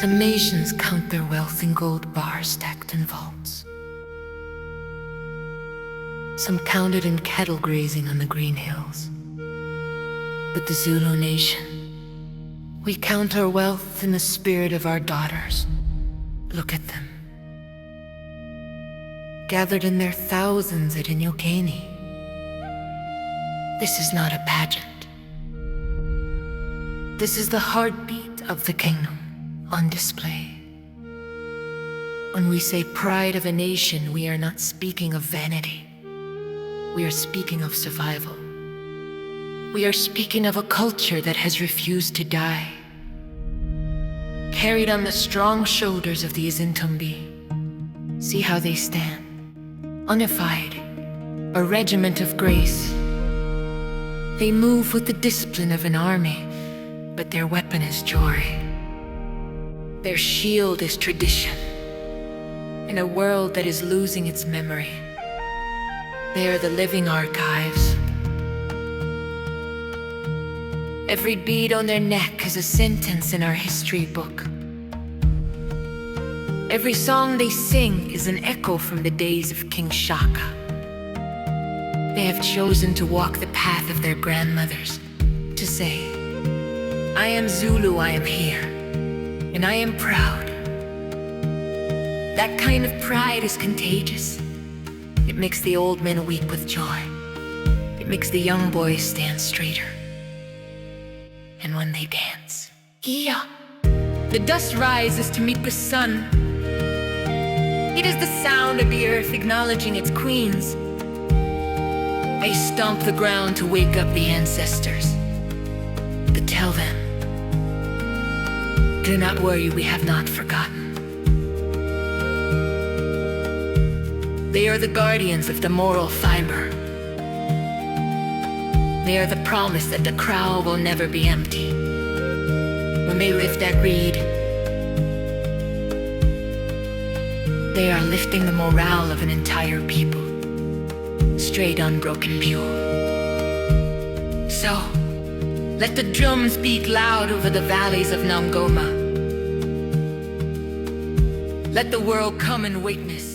Some nations count their wealth in gold bars stacked in vaults. Some count it in cattle grazing on the green hills. But the Zulu nation, we count our wealth in the spirit of our daughters. Look at them, gathered in their thousands at Inyokeni. This is not a pageant. This is the heartbeat of the kingdom on display. When we say pride of a nation, we are not speaking of vanity. We are speaking of survival. We are speaking of a culture that has refused to die, carried on the strong shoulders of the Izintumbi. See how they stand, unified, a regiment of grace. They move with the discipline of an army, but their weapon is joy. Their shield is tradition. In a world that is losing its memory, they are the living archives. Every bead on their neck is a sentence in our history book. Every song they sing is an echo from the days of King Shaka. They have chosen to walk the path of their grandmothers, to say, I am Zulu, I am here, and I am proud. That kind of pride is contagious. It makes the old men weep with joy. It makes the young boys stand straighter. And when they dance, yeah, the dust rises to meet the sun. It is the sound of the earth acknowledging its queens. They stomp the ground to wake up the ancestors, to tell them, do not worry, we have not forgotten. They are the guardians of the moral fiber. They are the promise that the crowd will never be empty. When they lift that reed, they are lifting the morale of an entire people, straight, unbroken, pure. So, let the drums beat loud over the valleys of Nangoma. Let the world come and witness